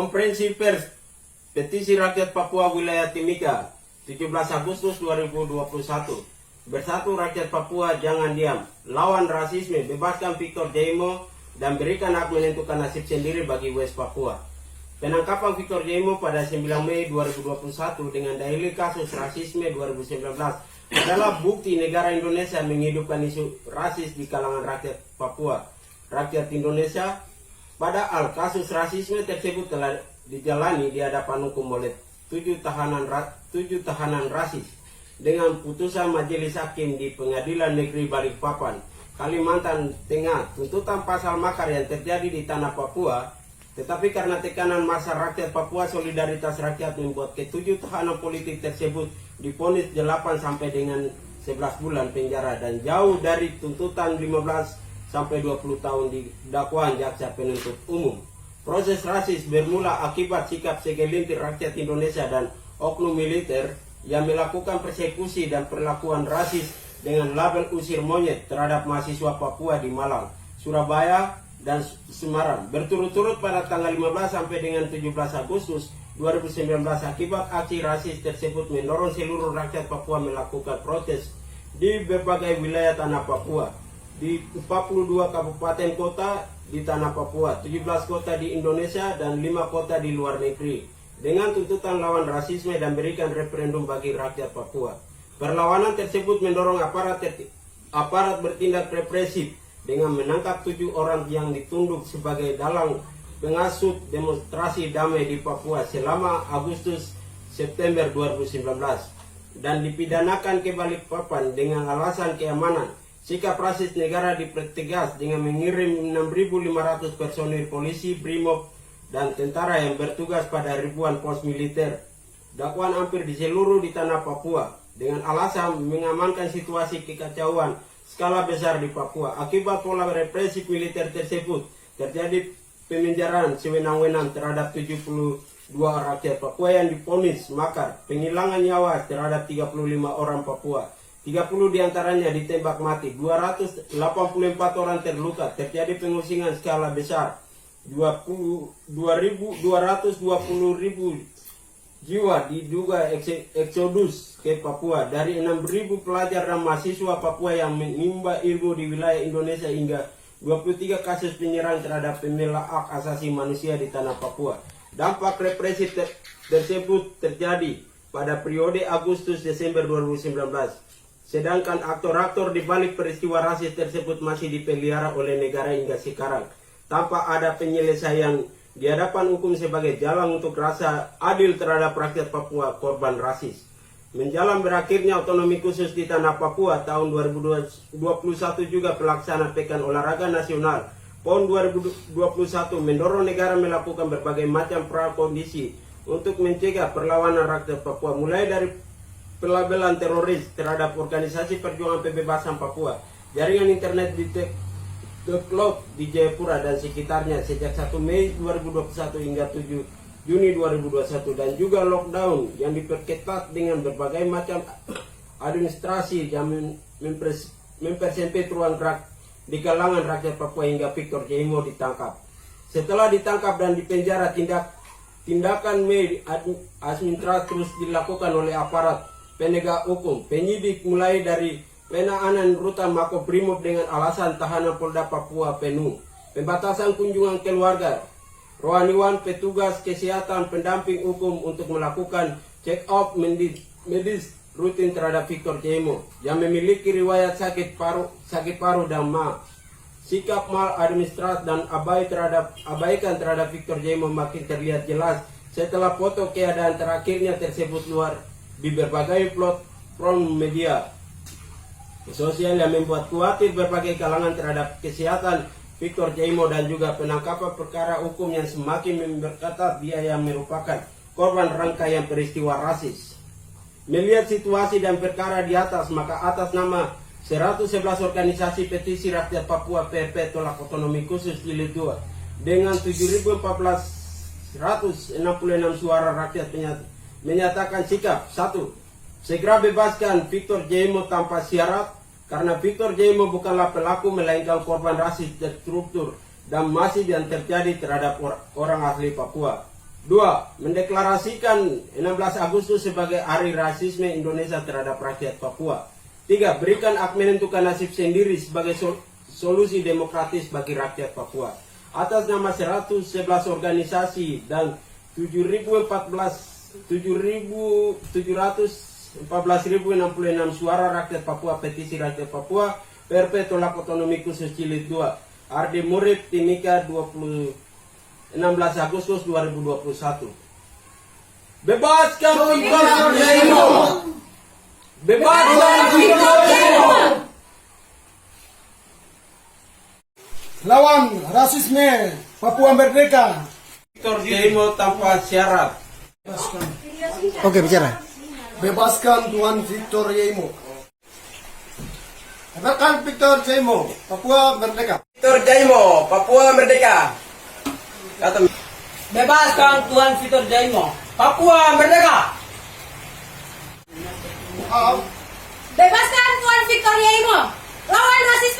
Konferensi pers Petisi Rakyat Papua Wilayah Timika 17 Agustus 2021. Bersatu rakyat Papua, jangan diam. Lawan rasisme, bebaskan Victor Jaimo dan berikan hak menentukan nasib sendiri bagi West Papua. Penangkapan Victor Jaimo pada 9 Mei 2021 dengan dalil kasus rasisme 2019 adalah bukti negara Indonesia menghidupkan isu rasis di kalangan rakyat Papua. Rakyat Indonesia, padahal kasus rasisme tersebut telah dijalani di hadapan hukum oleh 7 tahanan rasis dengan putusan majelis hakim di Pengadilan Negeri Balikpapan, Kalimantan Tengah. Tuntutan pasal makar yang terjadi di tanah Papua, tetapi karena tekanan massa rakyat Papua, solidaritas rakyat membuat ke-7 tahanan politik tersebut divonis 8 sampai dengan 11 bulan penjara dan jauh dari tuntutan 15 sampai 20 tahun di dakwaan jaksa penuntut umum. Proses rasis bermula akibat sikap segelintir rakyat Indonesia dan oknum militer yang melakukan persekusi dan perlakuan rasis dengan label usir monyet terhadap mahasiswa Papua di Malang, Surabaya, dan Semarang berturut-turut pada tanggal 15 sampai dengan 17 Agustus 2019. Akibat aksi rasis tersebut mendorong seluruh rakyat Papua melakukan protes di berbagai wilayah tanah Papua, di 42 kabupaten kota di tanah Papua, 17 kota di Indonesia, dan 5 kota di luar negeri, dengan tuntutan lawan rasisme dan berikan referendum bagi rakyat Papua. Perlawanan tersebut mendorong aparat bertindak represif dengan menangkap 7 orang yang ditunduk sebagai dalang pengasut demonstrasi damai di Papua selama Agustus-September 2019 dan dipidanakan ke Balikpapan dengan alasan keamanan. Sikap rasis negara dipertegas dengan mengirim 6.500 personil polisi, brimob, dan tentara yang bertugas pada ribuan pos militer. Dakwaan hampir di seluruh di tanah Papua dengan alasan mengamankan situasi kekacauan skala besar di Papua. Akibat pola represif militer tersebut, terjadi pemenjaraan sewenang-wenang terhadap 72 rakyat Papua yang divonis makar, penghilangan nyawa terhadap 35 orang Papua. 30 diantaranya ditembak mati, 284 orang terluka, terjadi pengusingan skala besar, 220.000 jiwa diduga eksodus ke Papua. Dari 6.000 pelajar dan mahasiswa Papua yang menimba ilmu di wilayah Indonesia hingga 23 kasus penyerang terhadap pembela hak asasi manusia di tanah Papua. Dampak represif tersebut terjadi pada periode Agustus-Desember 2019. Sedangkan aktor-aktor di balik peristiwa rasis tersebut masih dipelihara oleh negara hingga sekarang, tanpa ada penyelesaian di hadapan hukum sebagai jalan untuk rasa adil terhadap rakyat Papua korban rasis. Menjelang berakhirnya otonomi khusus di tanah Papua tahun 2021 juga pelaksana Pekan Olahraga Nasional PON 2021 mendorong negara melakukan berbagai macam prakondisi untuk mencegah perlawanan rakyat Papua, mulai dari pelabelan teroris terhadap organisasi perjuangan pembebasan Papua, jaringan internet di The Cloud di Jayapura dan sekitarnya sejak 1 Mei 2021 hingga 7 Juni 2021, dan juga lockdown yang diperketat dengan berbagai macam administrasi yang mempersempit ruang gerak di kalangan rakyat Papua hingga Victor Jaimo ditangkap. Setelah ditangkap dan dipenjara, tindakan administratif terus dilakukan oleh aparat penegak hukum, penyidik, mulai dari penanganan rutan Makobrimob dengan alasan tahanan Polda Papua penuh, pembatasan kunjungan keluarga, rohaniwan, petugas kesehatan, pendamping hukum untuk melakukan check up medis rutin terhadap Victor Jaimo yang memiliki riwayat sakit paru dan ma. Sikap maladministrasi dan abaikan terhadap Victor Jaimo makin terlihat jelas setelah foto keadaan terakhirnya tersebut keluar di berbagai platform media sosial yang membuat khawatir berbagai kalangan terhadap kesehatan Victor Jaimo dan juga penangkapan perkara hukum yang semakin memperketat dia yang merupakan korban rangkaian peristiwa rasis. Melihat situasi dan perkara di atas, maka atas nama 111 organisasi petisi rakyat Papua PRP tolak otonomi khusus jilid 2 dengan 7.466 suara rakyat menyatakan sikap. 1. Segera bebaskan Victor Jaimo tanpa syarat, karena Victor Jaimo bukanlah pelaku melainkan korban rasis terstruktur dan masif yang terjadi terhadap orang asli Papua. 2. Mendeklarasikan 16 Agustus sebagai Hari Rasisme Indonesia terhadap rakyat Papua. 3. Berikan hak menentukan nasib sendiri sebagai solusi demokratis bagi rakyat Papua. Atas nama 111 organisasi dan 714.066 suara rakyat Papua, petisi rakyat Papua, PRP tolak otonomi khusus Jilid 2. Ardi Murid Timika 16 Agustus 2021. Bebaskan Victor Jaimo! Bebaskan Victor Jaimo! Lawan rasisme, Papua merdeka. Victor Jaimo tanpa syarat. Oke, bicara. Bebaskan Tuan Victor Jaimo. Bebaskan Victor Jaimo, Papua merdeka. Victor Jaimo, Papua merdeka. Kata Bebaskan Tuan Victor Jaimo, Papua merdeka. Ah, Bebaskan Tuan Victor Jaimo. Lawan rasisme.